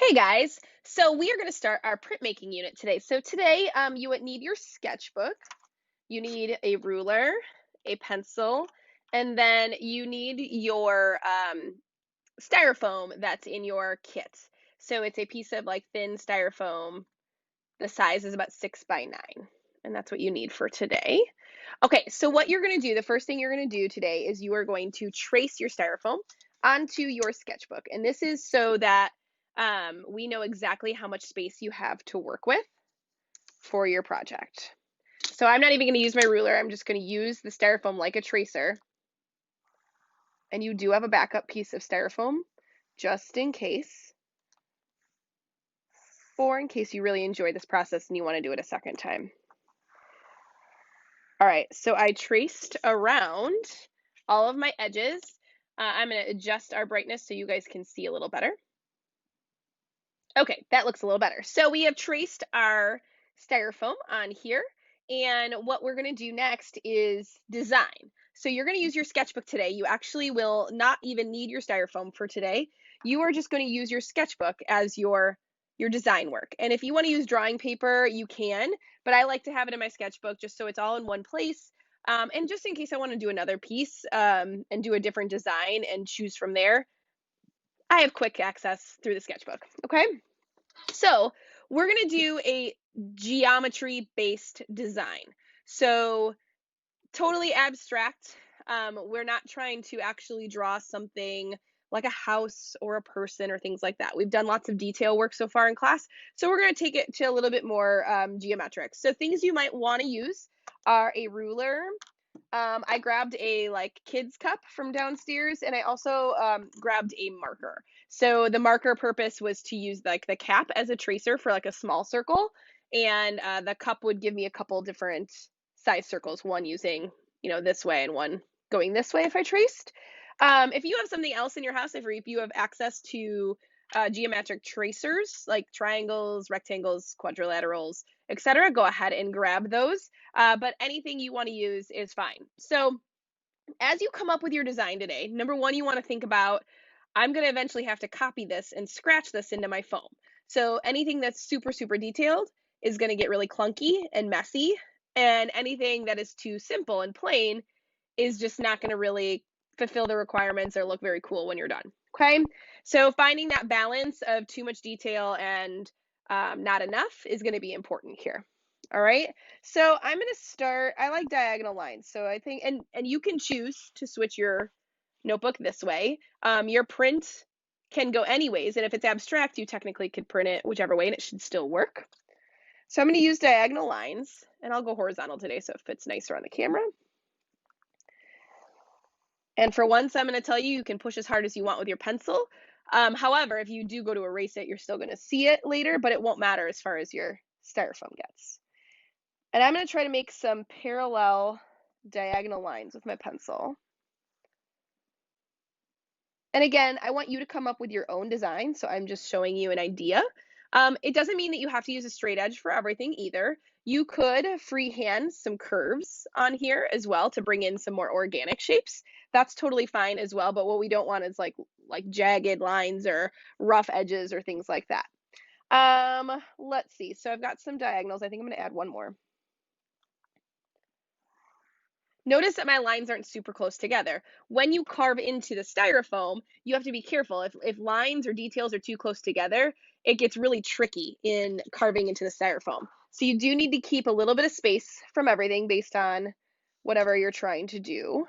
Hey guys, so we are going to start our printmaking unit today. So today you would need your sketchbook, you need a ruler, a pencil, and then you need your styrofoam that's in your kit. So it's a piece of like thin styrofoam. The size is about 6 by 9, and that's what you need for today. Okay, so what you're going to do, the first thing you're going to do today is you are going to trace your styrofoam onto your sketchbook. And this is so that we know exactly how much space you have to work with for your project. So I'm not even going to use my ruler. I'm just going to use the styrofoam like a tracer. And you do have a backup piece of styrofoam just in case, or in case you really enjoy this process and you want to do it a second time. All right, so I traced around all of my edges. I'm going to adjust our brightness so you guys can see a little better. Okay, that looks a little better. So we have traced our styrofoam on here, and what we're going to do next is design. So you're going to use your sketchbook today. You actually will not even need your styrofoam for today. You are just going to use your sketchbook as your design work. And if you want to use drawing paper, you can, but I like to have it in my sketchbook just so it's all in one place. And just in case I want to do another piece and do a different design and choose from there, I have quick access through the sketchbook. Okay, so we're going to do a geometry based design. So totally abstract. We're not trying to actually draw something like a house or a person or things like that. We've done lots of detail work so far in class, so we're going to take it to a little bit more geometric. So things you might want to use are a ruler. I grabbed a like kids cup from downstairs, and I also grabbed a marker. So the marker purpose was to use like the cap as a tracer for like a small circle, and the cup would give me a couple different size circles, one using, this way and one going this way if I traced. If you have something else in your house, if you have access to geometric tracers like triangles, rectangles, quadrilaterals, etc., go ahead and grab those. But anything you want to use is fine. So as you come up with your design today, number one, you want to think about, I'm going to eventually have to copy this and scratch this into my foam. So anything that's super, super detailed is going to get really clunky and messy. And anything that is too simple and plain is just not going to really fulfill the requirements or look very cool when you're done. Okay, so finding that balance of too much detail and not enough is going to be important here. All right, so I'm going to start, I like diagonal lines. So I think, and you can choose to switch your notebook this way. Your print can go anyways, and if it's abstract, you technically could print it whichever way and it should still work. So I'm going to use diagonal lines, and I'll go horizontal today so it fits nicer on the camera. And for once, I'm going to tell you, you can push as hard as you want with your pencil. However, if you do go to erase it, you're still going to see it later, but it won't matter as far as your styrofoam gets. And I'm going to try to make some parallel diagonal lines with my pencil. And again, I want you to come up with your own design, so I'm just showing you an idea. It doesn't mean that you have to use a straight edge for everything either. You could freehand some curves on here as well to bring in some more organic shapes. That's totally fine as well, but what we don't want is like jagged lines or rough edges or things like that. Let's see. So I've got some diagonals. I think I'm going to add one more. Notice that my lines aren't super close together. When you carve into the styrofoam, you have to be careful. If lines or details are too close together, it gets really tricky in carving into the styrofoam. So you do need to keep a little bit of space from everything based on whatever you're trying to do.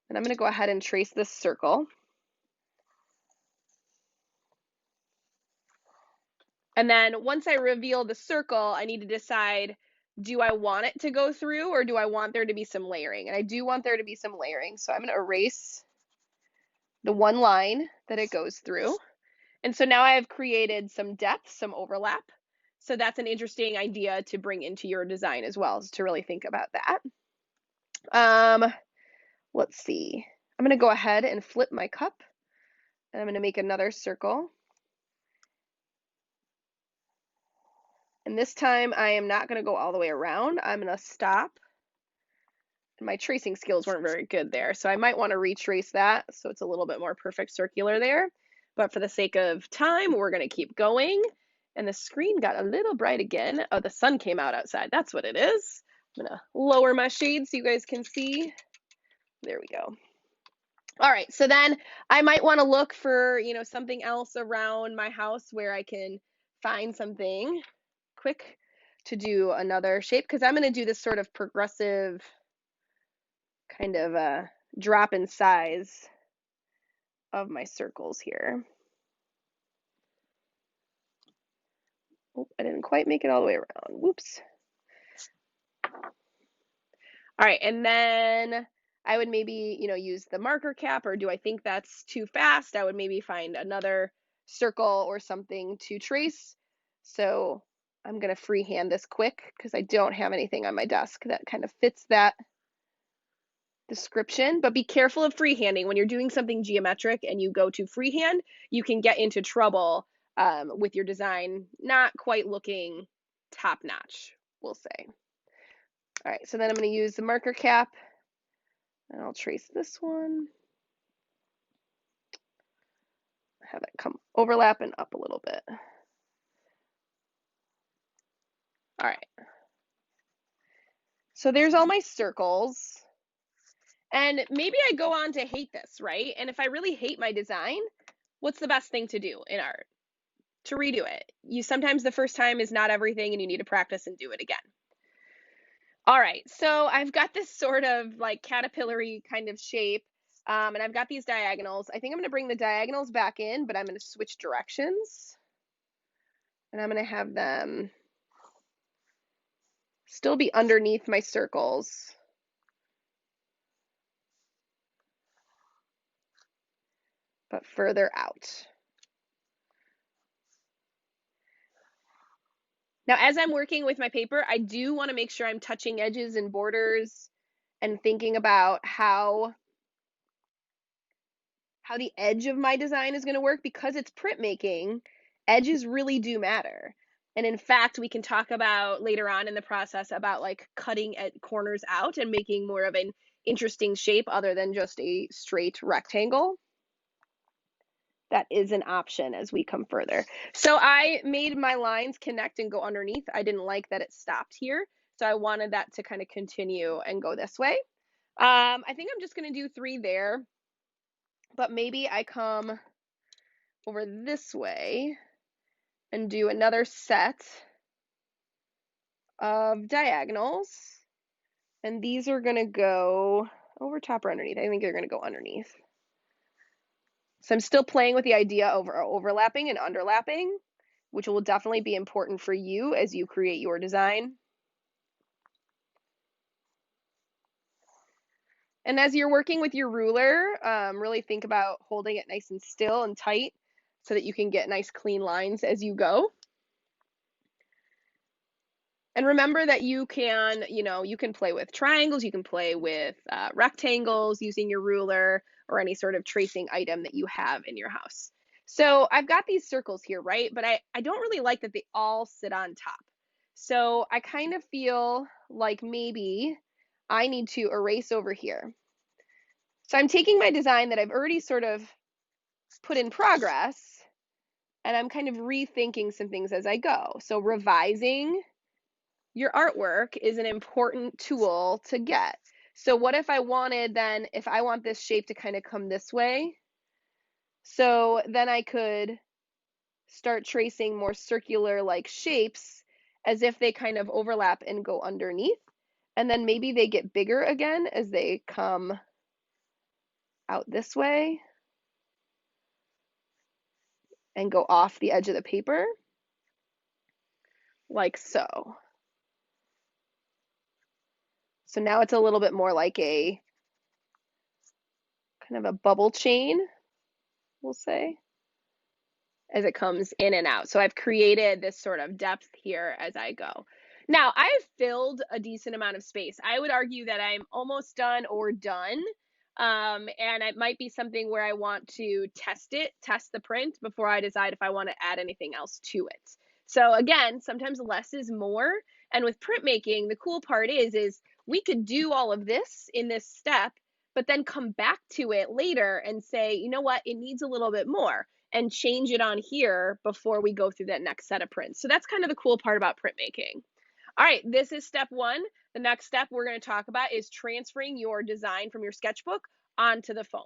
And I'm going to go ahead and trace this circle. And then once I reveal the circle, I need to decide, do I want it to go through or do I want there to be some layering? And I do want there to be some layering. So I'm going to erase the one line that it goes through. And so now I have created some depth, some overlap. So that's an interesting idea to bring into your design as well, is to really think about that. Let's see. I'm going to go ahead and flip my cup. And I'm going to make another circle. And this time I am not going to go all the way around. I'm going to stop. And my tracing skills weren't very good there, so I might want to retrace that so it's a little bit more perfect circular there. but for the sake of time, we're going to keep going. And the screen got a little bright again. Oh, the sun came out outside. That's what it is. I'm going to lower my shade so you guys can see. There we go. All right, so then I might want to look for, something else around my house where I can find something quick to do another shape, because I'm going to do this sort of progressive kind of drop in size of my circles here. Oh, I didn't quite make it all the way around. Whoops. All right, and then I would maybe, use the marker cap, or do I think that's too fast? I would maybe find another circle or something to trace. So I'm going to freehand this quick because I don't have anything on my desk that kind of fits that description. But be careful of freehanding. When you're doing something geometric and you go to freehand, you can get into trouble with your design not quite looking top notch, we'll say. All right, so then I'm going to use the marker cap, and I'll trace this one. Have it come overlap and up a little bit. All right. So there's all my circles. And maybe I go on to hate this, right? And if I really hate my design, what's the best thing to do in art? To redo it. Sometimes the first time is not everything, and you need to practice and do it again. All right, so I've got this sort of like caterpillar-y kind of shape, and I've got these diagonals. I think I'm going to bring the diagonals back in, but I'm going to switch directions. And I'm going to have them still be underneath my circles. But further out. Now, as I'm working with my paper, I do want to make sure I'm touching edges and borders and thinking about how the edge of my design is going to work. Because it's printmaking, edges really do matter. And in fact, we can talk about later on in the process about like cutting at corners out and making more of an interesting shape other than just a straight rectangle. That is an option as we come further. So I made my lines connect and go underneath. I didn't like that it stopped here, so I wanted that to kind of continue and go this way. I think I'm just going to do 3 there, but maybe I come over this way and do another set of diagonals, and these are going to go over top or underneath. I think they're going to go underneath. So I'm still playing with the idea of overlapping and underlapping, which will definitely be important for you as you create your design. And as you're working with your ruler, really think about holding it nice and still and tight so that you can get nice clean lines as you go. And remember that you can, you can play with triangles, you can play with rectangles using your ruler or any sort of tracing item that you have in your house. So I've got these circles here, right? But I don't really like that they all sit on top. So I kind of feel like maybe I need to erase over here. So I'm taking my design that I've already sort of put in progress, and I'm kind of rethinking some things as I go. So revising your artwork is an important tool to get. So what if I wanted then, if I want this shape to kind of come this way, so then I could start tracing more circular like shapes as if they kind of overlap and go underneath. And then maybe they get bigger again as they come out this way and go off the edge of the paper, like so. So now it's a little bit more like a kind of a bubble chain, we'll say, as it comes in and out. So I've created this sort of depth here as I go. Now I've filled a decent amount of space. I would argue that I'm almost done or done. And it might be something where I want to test the print before I decide if I want to add anything else to it. So again, sometimes less is more. And with printmaking, the cool part is we could do all of this in this step, but then come back to it later and say, you know what, it needs a little bit more. and change it on here before we go through that next set of prints. So that's kind of the cool part about printmaking. All right, this is step one. The next step we're going to talk about is transferring your design from your sketchbook onto the foam.